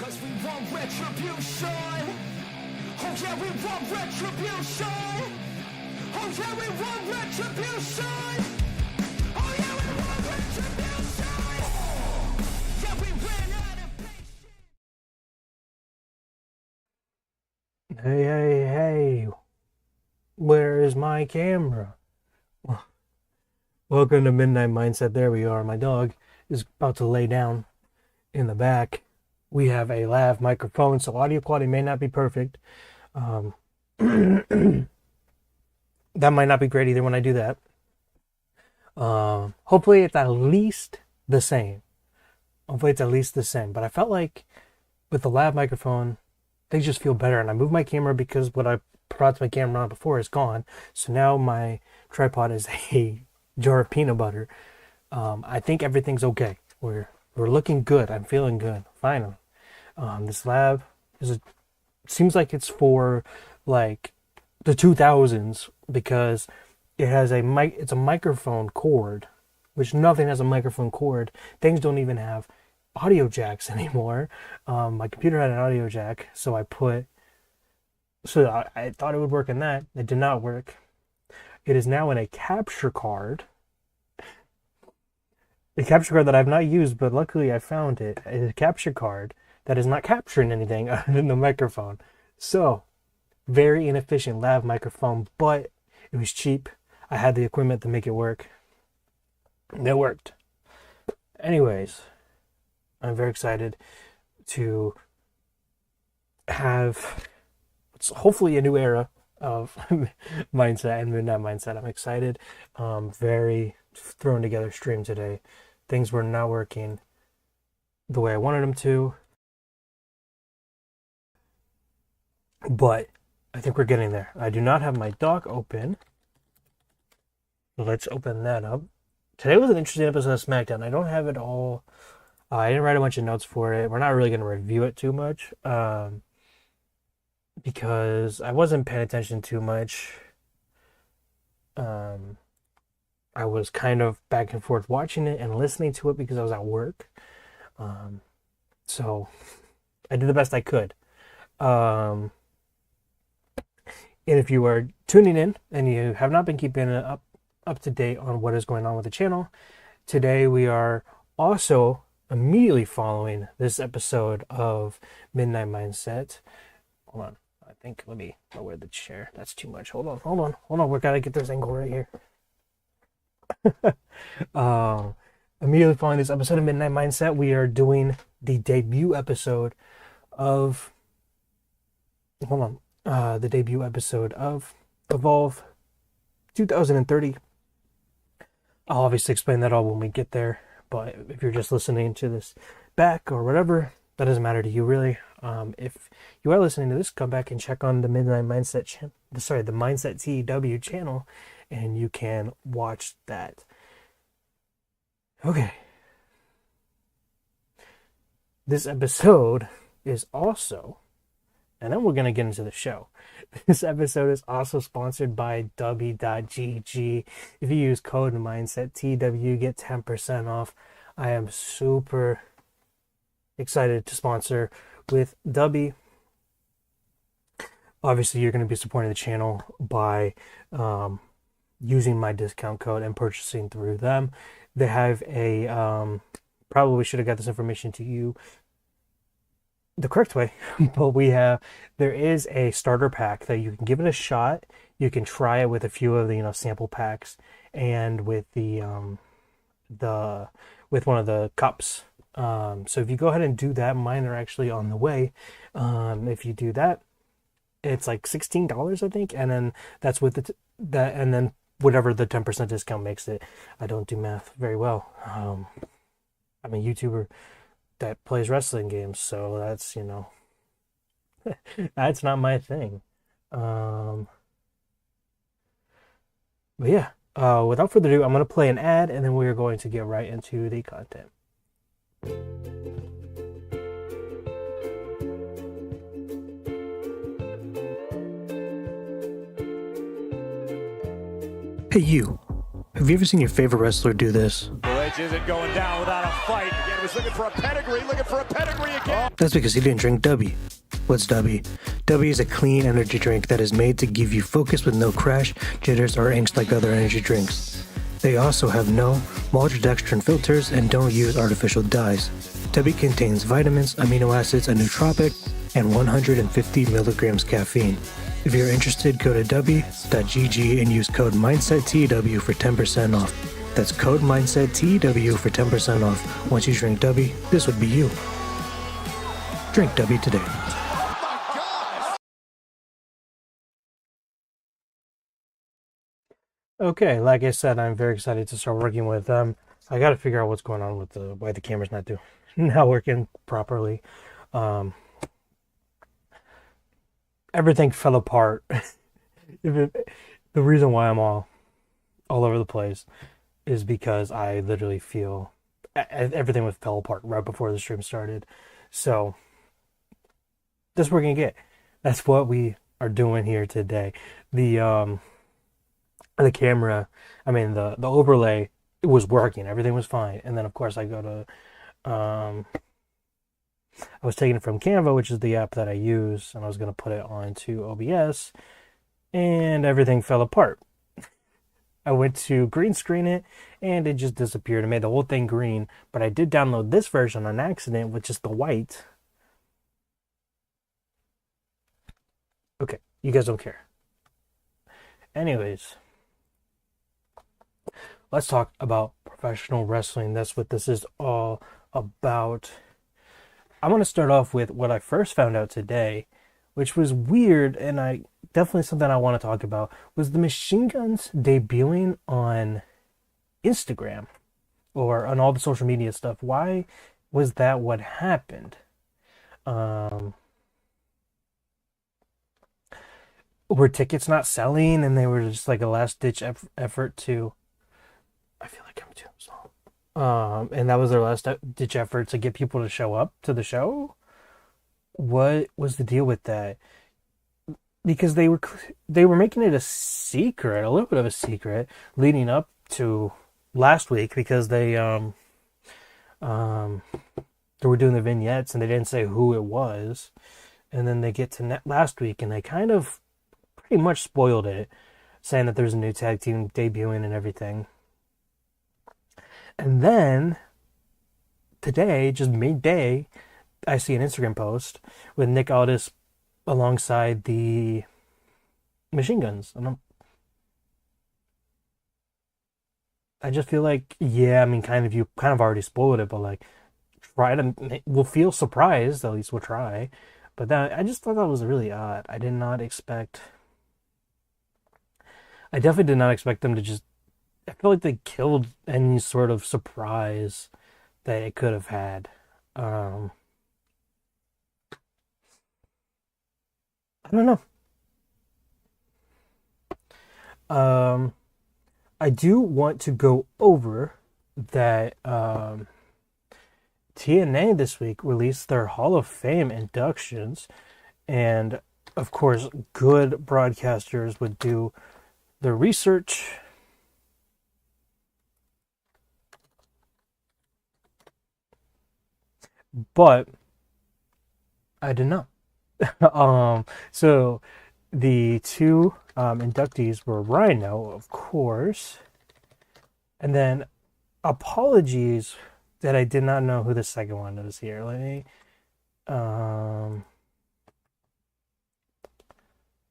Cause we want retribution. Oh yeah, we want retribution. Oh yeah, we want retribution. Oh yeah, we want retribution. Yeah, we ran out of patience. Hey, where is my camera? Welcome to Midnight Mindset. There we are. My dog is about to lay down in the back. We have a lav microphone, so audio quality may not be perfect. That might not be great either when I do that. Hopefully it's at least the same. But I felt like with the lav microphone, things just feel better. And I moved my camera because what I brought my camera on before is gone. So now my tripod is a jar of peanut butter. I think everything's okay. We're looking good. I'm feeling good. Finally. This lav seems like it's for like the 2000s because it has it's a microphone cord, which nothing has a microphone cord. Things don't even have audio jacks anymore. My computer had an audio jack, so I thought it would work in that. It did not work. It is now in a capture card. A capture card that I've not used, but luckily I found it. It's a capture card that is not capturing anything other than the microphone. So, very inefficient lav microphone, but it was cheap. I had the equipment to make it work. And it worked. Anyways, I'm very excited to have hopefully a new era of mindset and midnight mindset. I'm excited. Very thrown together stream today. Things were not working the way I wanted them to, but I think we're getting there. I do not have my dock open. Let's open that up. Today was an interesting episode of Smackdown. I don't have it all. I didn't write a bunch of notes for it. We're not really going to review it too much because I wasn't paying attention too much. I was kind of back and forth watching it and listening to it because I was at work. So I did the best I could. And if you are tuning in and you have not been keeping it up to date on what is going on with the channel, today we are also immediately following this episode of Midnight Mindset. Hold on. Let me lower the chair. That's too much. Hold on. We gotta get this angle right here. Immediately following this episode of Midnight Mindset, we are doing the debut episode of Evolve 2030. I'll obviously explain that all when we get there, but if you're just listening to this back or whatever, that doesn't matter to you really. If you are listening to this, come back and check on the Midnight Mindset the Mindset TW channel, and you can watch that. Okay. This episode is also, and then we're going to get into the show. This episode is also sponsored by W.GG. If you use code MindsetTW, you get 10% off. I am super excited to sponsor with W. Obviously, you're going to be supporting the channel by using my discount code and purchasing through them. They have a, probably should have got this information to you the correct way, but there is a starter pack that you can give it a shot. You can try it with a few of the, sample packs and with with one of the cups. So if you go ahead and do that, mine are actually on the way. If you do that, it's like $16, I think. And then that's with that. And then whatever the 10% discount makes it. I don't do math very well. I'm a YouTuber that plays wrestling games, so that's, that's not my thing. But yeah, without further ado, I'm going to play an ad, and then we're going to get right into the content. Hey you, have you ever seen your favorite wrestler do this? Put Edge isn't going down without a fight. Again, was looking for a pedigree again. That's because he didn't drink Dubby. What's Dubby? Dubby is a clean energy drink that is made to give you focus with no crash, jitters, or angst like other energy drinks. They also have no maltodextrin filters and don't use artificial dyes. Dubby contains vitamins, amino acids, a nootropic, and 150 milligrams caffeine. If you're interested, go to dubby.gg and use code MindsetTW for 10% off. That's code MindsetTW for 10% off. Once you drink Dubby, this would be you. Drink Dubby today. Okay, like I said, I'm very excited to start working with them. I got to figure out what's going on with why the camera's not working properly. Everything fell apart. The reason why I'm all over the place is because I literally feel everything fell apart right before the stream started. So that's what we're gonna get. That's what we are doing here today. The camera, the overlay, it was working. Everything was fine. And then of course I go to I was taking it from Canva, which is the app that I use, and I was going to put it onto OBS, and everything fell apart. I went to green screen it, and it just disappeared. It made the whole thing green, but I did download this version on accident with just the white. Okay, you guys don't care. Anyways, let's talk about professional wrestling. That's what this is all about. I want to start off with what I first found out today, which was weird, and definitely something I want to talk about, was the Machine Guns debuting on Instagram or on all the social media stuff. Why was that what happened? Were tickets not selling and they were just like a last-ditch effort to... I feel like I'm too small. And that was their last-ditch effort to get people to show up to the show? What was the deal with that? Because they were making it a secret, a little bit of a secret, leading up to last week, because they were doing the vignettes and they didn't say who it was. And then they get to last week and they kind of pretty much spoiled it, saying that there's a new tag team debuting and everything. And then today, just midday, I see an Instagram post with Nick Aldis alongside the Machine Guns. And I just feel like, yeah, you kind of already spoiled it, but like, we'll feel surprised, at least we'll try. But I just thought that was really odd. I definitely did not expect them to just... I feel like they killed any sort of surprise that it could have had. I don't know. I do want to go over that TNA this week released their Hall of Fame inductions, and of course good broadcasters would do the research. But I did not. So the two inductees were Rhino, of course, and then apologies that I did not know who the second one was here. Let me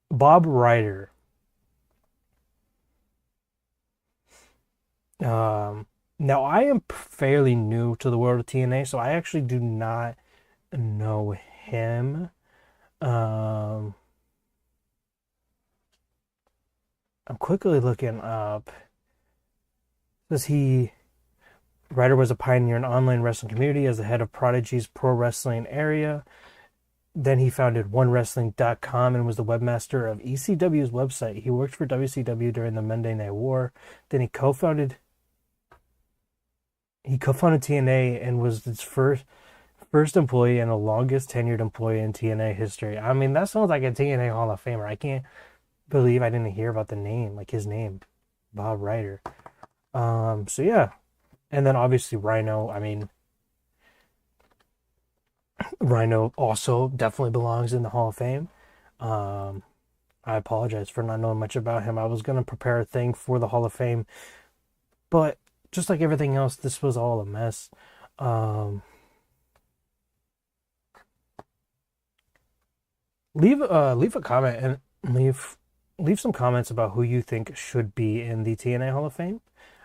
Bob Ryder. Now, I am fairly new to the world of TNA, so I actually do not know him. I'm quickly looking up. Ryder was a pioneer in online wrestling community as the head of Prodigy's pro wrestling area. Then he founded OneWrestling.com and was the webmaster of ECW's website. He worked for WCW during the Monday Night War. Then he co-founded TNA and was its first employee and the longest tenured employee in TNA history. That sounds like a TNA Hall of Famer. I can't believe I didn't hear about the name, like his name, Bob Ryder. So yeah, And then obviously Rhino. I mean, Rhino also definitely belongs in the Hall of Fame. Um, I apologize for not knowing much about him. I was going to prepare a thing for the Hall of Fame, but just like everything else, this was all a mess. Um, leave a comment and leave some comments about who you think should be in the TNA Hall of Fame.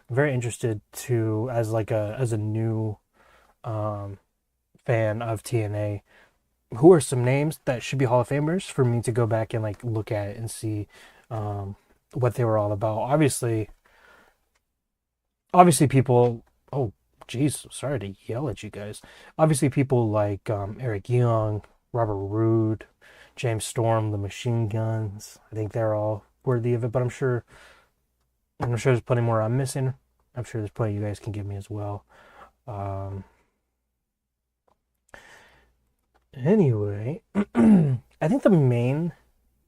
I'm very interested to as a new um, fan of TNA. Who are some names that should be Hall of Famers for me to go back and like look at and see what they were all about? Obviously, people. Oh, geez, sorry to yell at you guys. Obviously, people like Eric Young, Robert Roode, James Storm, the Machine Guns. I think they're all worthy of it. But I'm sure there's plenty more I'm missing. I'm sure there's plenty you guys can give me as well. Um, anyway, I think the main.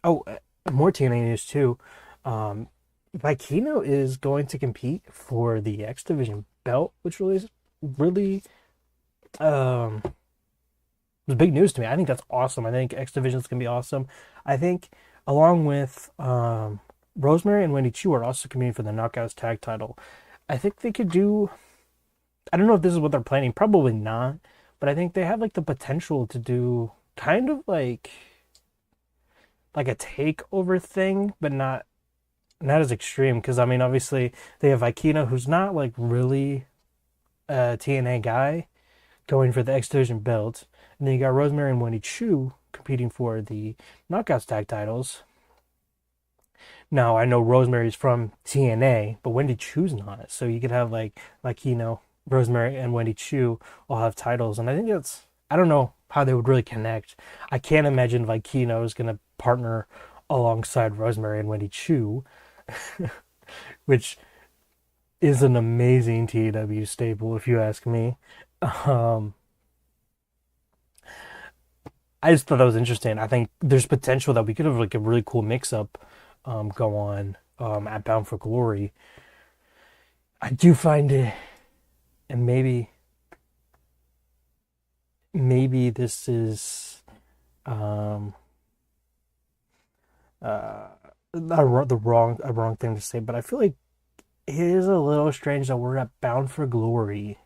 Oh, more TNA news too. Um, Vikino is going to compete for the X Division belt, which really um, was big news to me. I think that's awesome. I think X Division is going to be awesome. I think along with Rosemary and Wendy Chu are also competing for the Knockouts tag title. I think they could do. I don't know if this is what they're planning. Probably not. But I think they have like the potential to do kind of like a takeover thing, but not as extreme. Because I mean, obviously they have Aikino, who's not like really a TNA guy, going for the X Division belt, and then you got Rosemary and Wendy Chu competing for the Knockouts tag titles. Now I know Rosemary's from TNA, but Wendy Chu's not, so you could have like Rosemary and Wendy Chu all have titles, and I think I don't know how they would really connect. I can't imagine Vikino is gonna partner alongside Rosemary and Wendy Chu, which is an amazing TW staple, if you ask me. Um, I just thought that was interesting. I think there's potential that we could have like a really cool mix-up go on at Bound for Glory. I do find it, and maybe this is um, uh, the wrong thing to say, but I feel like it is a little strange that we're at Bound for Glory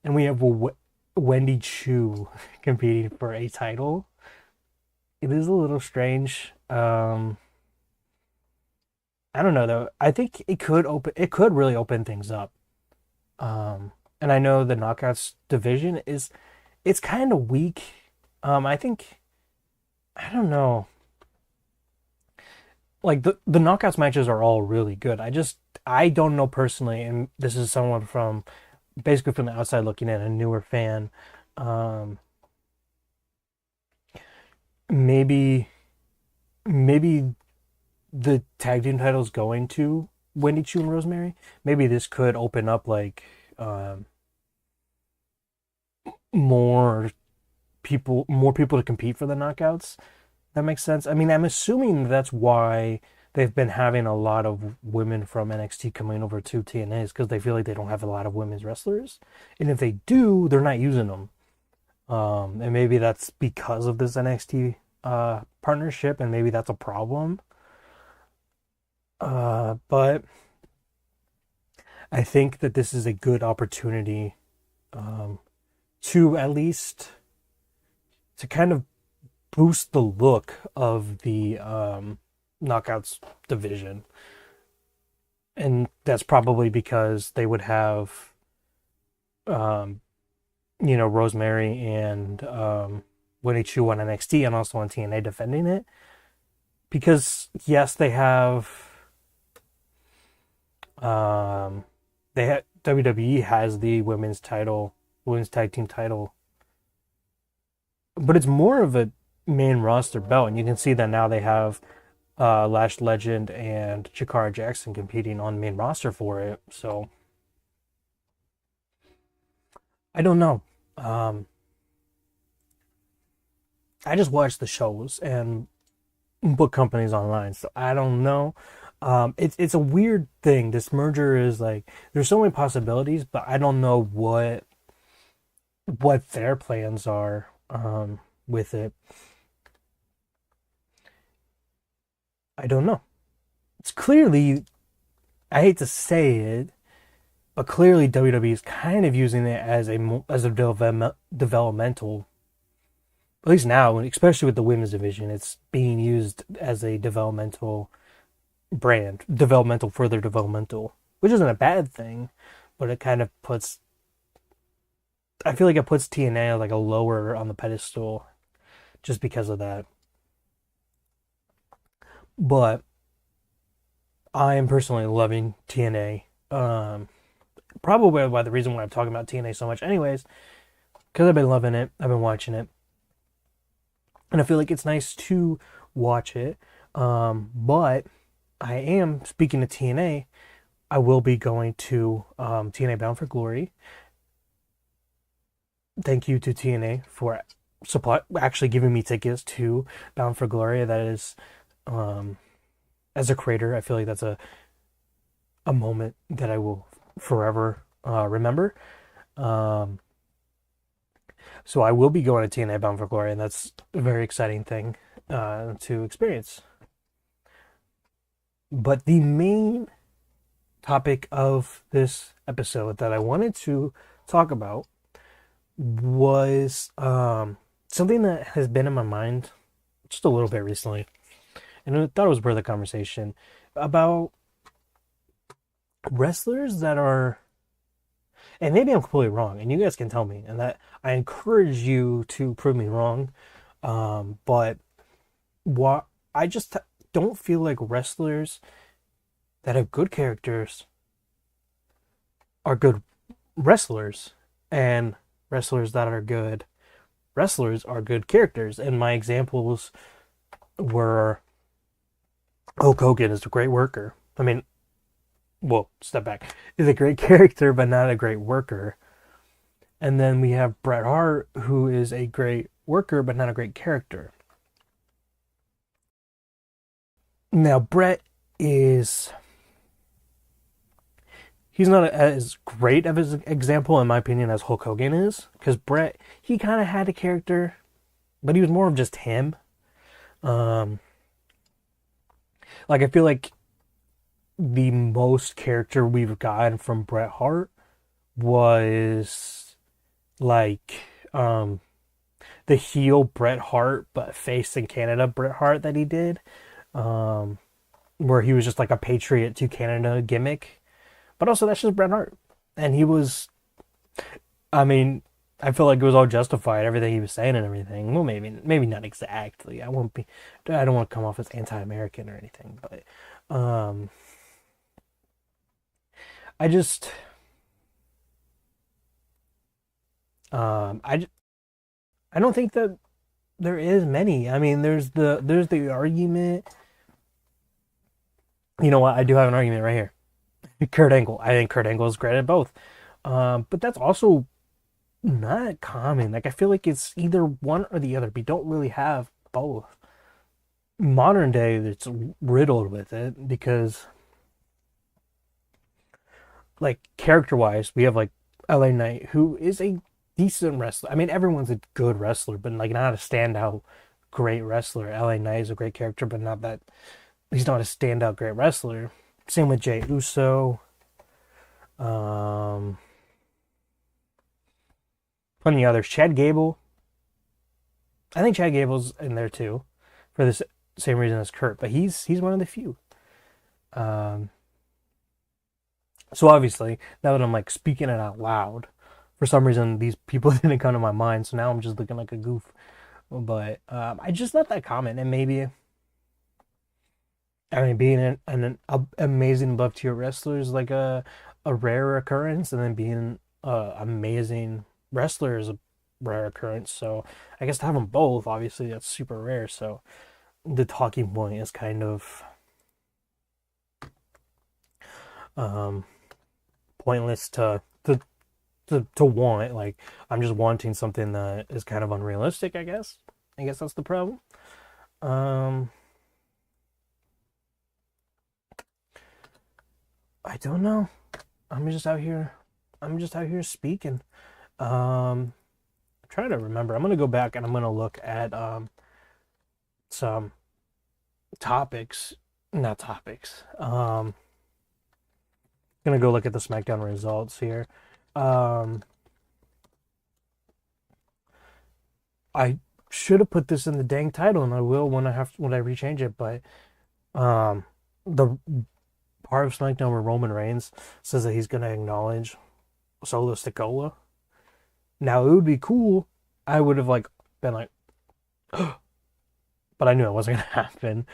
and we have Wendy Chu competing for a title. It is a little strange. I don't know though. I think it could really open things up. And I know the Knockouts division it's kind of weak. I think I don't know. Like the Knockouts matches are all really good. I don't know personally, and this is someone from basically from the outside looking in, a newer fan. Um, maybe maybe the tag team titles going to Wendy Chu and Rosemary. Maybe this could open up like um, more more people to compete for the knockouts. That makes sense. I mean, I'm assuming that's why they've been having a lot of women from NXT coming over to TNA because they feel like they don't have a lot of women's wrestlers, and if they do, they're not using them. And maybe that's because of this NXT partnership, and maybe that's a problem. But I think that this is a good opportunity um, to at least to kind of boost the look of the knockouts division, and that's probably because they would have um, Rosemary and Winnie Chu on NXT and also on TNA defending it, because yes, WWE has the women's tag team title, but it's more of a main roster belt, and you can see that now they have Lash Legend and Chikara Jackson competing on main roster for it. So I don't know. I just watch the shows and book companies online, so I don't know. It's a weird thing. This merger is like there's so many possibilities, but I don't know what their plans are with it. I don't know. It's clearly, I hate to say it, but clearly WWE is kind of using it as a developmental. At least now, especially with the women's division, it's being used as a developmental brand, further developmental, which isn't a bad thing, but it kind of puts. I feel like it puts TNA like a lower on the pedestal, just because of that. But I am personally loving TNA. Probably why the reason why I'm talking about TNA so much, anyways, because I've been loving it. I've been watching it, and I feel like it's nice to watch it. But I am, speaking of TNA, I will be going to TNA Bound for Glory. Thank you to TNA for actually giving me tickets to Bound for Glory. That is, as a creator, I feel like that's a moment that I will forever remember. So I will be going to TNA Bound for Glory, and that's a very exciting thing to experience. But the main topic of this episode that I wanted to talk about was something that has been in my mind just a little bit recently, and I thought it was worth a conversation about wrestlers that are, and maybe I'm completely wrong, and you guys can tell me, and that I encourage you to prove me wrong. But what I just don't feel like wrestlers that have good characters are good wrestlers, and wrestlers that are good wrestlers are good characters. And my examples were Hulk Hogan is a great worker. I mean, well, step back. He's a great character, but not a great worker. And then we have Bret Hart, who is a great worker, but not a great character. Now, Bret is... he's not as great of an example, in my opinion, as Hulk Hogan is. Because Bret, he kind of had a character, but he was more of just him. Like, I feel like the most character we've gotten from Bret Hart was like the heel Bret Hart, but face in Canada Bret Hart that he did, where he was just like a Patriot to Canada gimmick. But also, that's just Bret Hart, and he was, I mean, I feel like it was all justified, everything he was saying and everything. Well, maybe not exactly. I don't want to come off as anti-American or anything, but I just, I don't think that there is many. I mean, there's the argument. You know what? I do have an argument right here. Kurt Angle. I think Kurt Angle is great at both. But that's also not common. Like, I feel like it's either one or the other. We don't really have both. Modern day, it's riddled with it because, like, character-wise, we have, like, LA Knight, who is a decent wrestler. I mean, everyone's a good wrestler, but, like, not a standout great wrestler. LA Knight is a great character, but not that... he's not a standout great wrestler. Same with Jey Uso. Plenty of others. Chad Gable. I think Chad Gable's in there too, for the same reason as Kurt, but he's one of the few. So obviously, now that I'm like speaking it out loud, for some reason these people didn't come to my mind, so now I'm just looking like a goof. But I just not that common, and maybe, I mean, being an amazing above tier wrestler is like a rare occurrence, and then being an amazing wrestler is a rare occurrence. So I guess to have them both, obviously, that's super rare. So the talking point is kind of pointless to want. Like, I'm just wanting something that is kind of unrealistic, I guess. I guess that's the problem. I don't know. I'm just out here. I'm just out here speaking. I'm trying to remember. I'm gonna go back and I'm gonna look at some topics. Not topics. Gonna go look at the SmackDown results here. I should have put this in the dang title, and I will when I rechange it. But the part of SmackDown where Roman Reigns says that he's gonna acknowledge Solo Sikoa. Now it would be cool. I would have like been like, but I knew it wasn't gonna happen.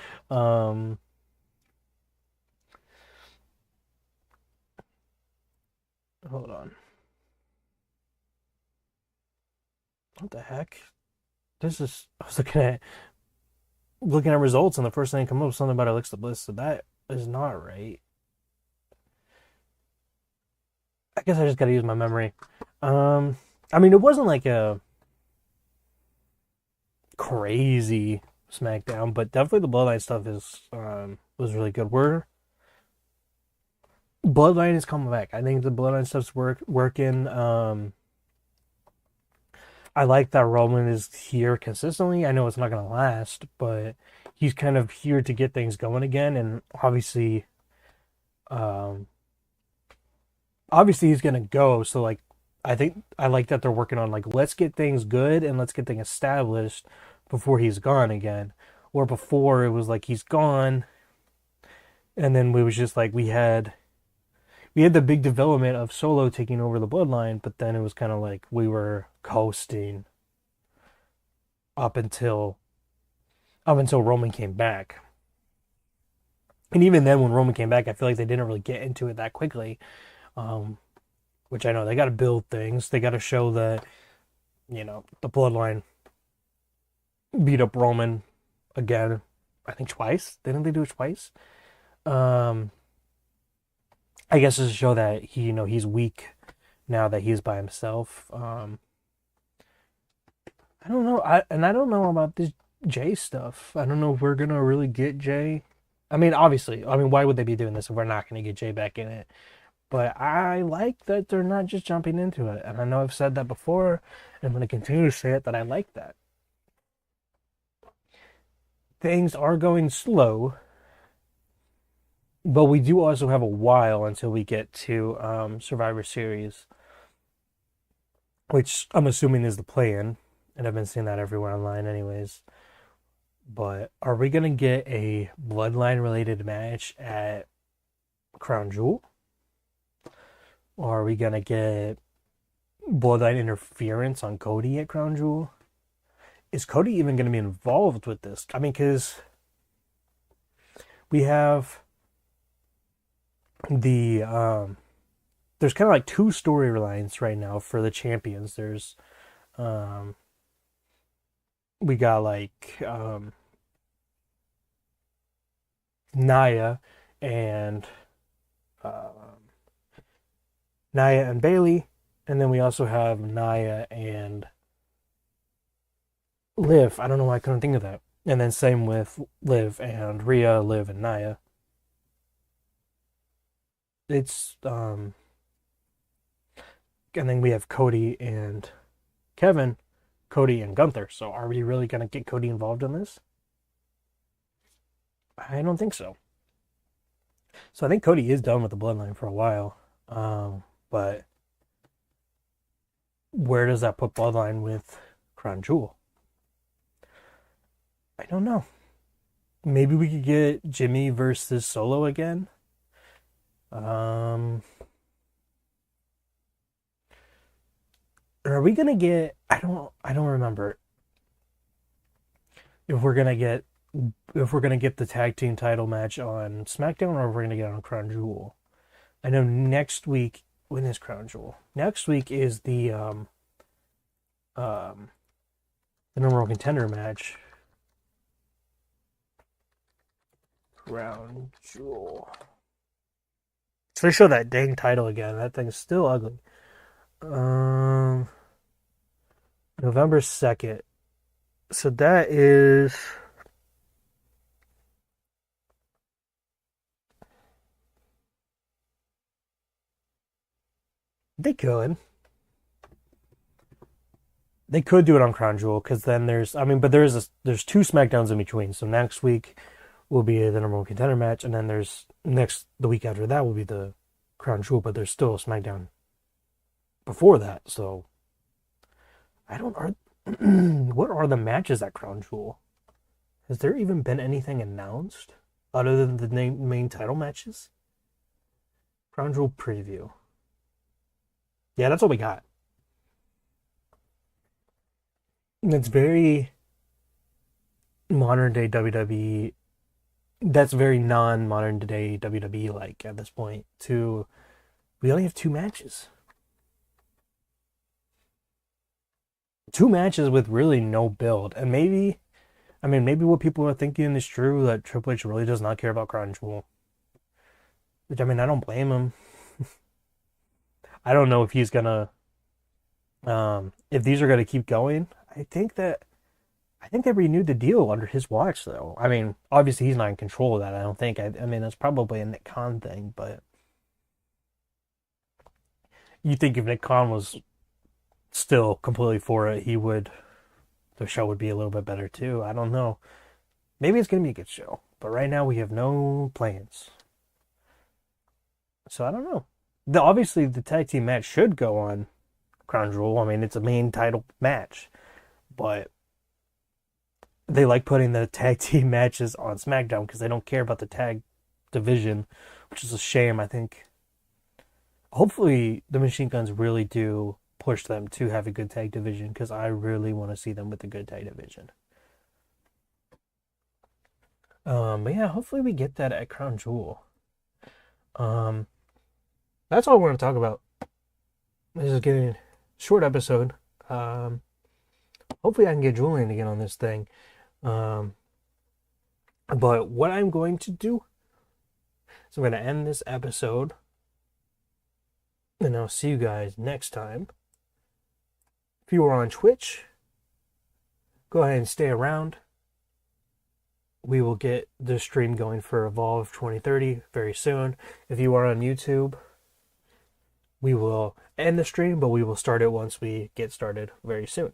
Hold on. What the heck? This is. I was looking at results, and the first thing that comes up was something about Alexa Bliss. So that is not right. I guess I just gotta use my memory. I mean, it wasn't like a crazy SmackDown, but definitely the Bloodline stuff is was really good. Bloodline is coming back. I think the Bloodline stuff's working. I like that Roman is here consistently. I know it's not gonna last, but he's kind of here to get things going again, and um, obviously he's gonna go. So like, I think I like that they're working on like let's get things good and let's get things established before he's gone again, or before it was like he's gone, and then we was just like we had the big development of Solo taking over the Bloodline, but then it was kind of like we were coasting up until Roman came back. And even then, when Roman came back, I feel like they didn't really get into it that quickly. Which I know they got to build things. They got to show that, the Bloodline beat up Roman again. I think twice. Didn't they do it twice? I guess to show that he's weak now that he's by himself. I don't know. I don't know about this Jey stuff. I don't know if we're gonna really get Jey. I mean, obviously. I mean, why would they be doing this if we're not gonna get Jey back in it? But I like that they're not just jumping into it. And I know I've said that before, and I'm gonna continue to say it that I like that. Things are going slow, but we do also have a while until we get to Survivor Series, which I'm assuming is the plan, and I've been seeing that everywhere online, anyways. But are we gonna get a Bloodline related match at Crown Jewel? Or are we gonna get Bloodline interference on Cody at Crown Jewel? Is Cody even gonna be involved with this? I mean, because we have there's kind of like two storylines right now for the champions. There's we got like Nia and Bailey, and then we also have Nia and Liv. I don't know why I couldn't think of that. And then same with Liv and Rhea, Liv and Nia. It's and then we have Cody and Kevin, Cody and Gunther. So are we really gonna get Cody involved in this? I don't think so. So I think Cody is done with the Bloodline for a while. But where does that put Bloodline with Crown Jewel? I don't know. Maybe we could get Jimmy versus Solo again. Are we gonna get? I don't remember if we're gonna get the tag team title match on SmackDown or if we're gonna get it on Crown Jewel. I know next week. When is Crown Jewel? Next week is the number one contender match. Crown Jewel. So they show that dang title again. That thing's still ugly. November 2nd. So that is They could. They could do it on Crown Jewel, because then there's two Smackdowns in between. So next week will be the number one contender match, and then the week after that will be the Crown Jewel, but there's still a Smackdown before that. So what are the matches at Crown Jewel? Has there even been anything announced other than the main title matches? Crown Jewel preview. Yeah, that's all we got. It's very modern day WWE. That's very non-modern day WWE like at this point. We only have 2 matches. 2 matches with really no build. And maybe what people are thinking is true, that Triple H really does not care about Crown Jewel. Which, I don't blame him. I don't know if he's gonna, if these are gonna keep going. I think they renewed the deal under his watch, though. Obviously he's not in control of that. I don't think. That's probably a Nick Khan thing, but you think if Nick Khan was still completely for it, the show would be a little bit better too. I don't know. Maybe it's gonna be a good show, but right now we have no plans. So I don't know. Obviously the tag team match should go on Crown Jewel. It's a main title match. But they like putting the tag team matches on SmackDown because they don't care about the tag division, which is a shame. I think hopefully the Machine Guns really do push them to have a good tag division, because I really want to see them with a good tag division. But yeah, hopefully we get that at Crown Jewel. That's all we're going to talk about. This is getting a short episode. Hopefully I can get Julian again on this thing. But what I'm going to do is I'm going to end this episode, and I'll see you guys next time. If you are on Twitch, go ahead and stay around. We will get the stream going for Evolve 2030 very soon. If you are on YouTube, we will end the stream, but we will start it once we get started very soon.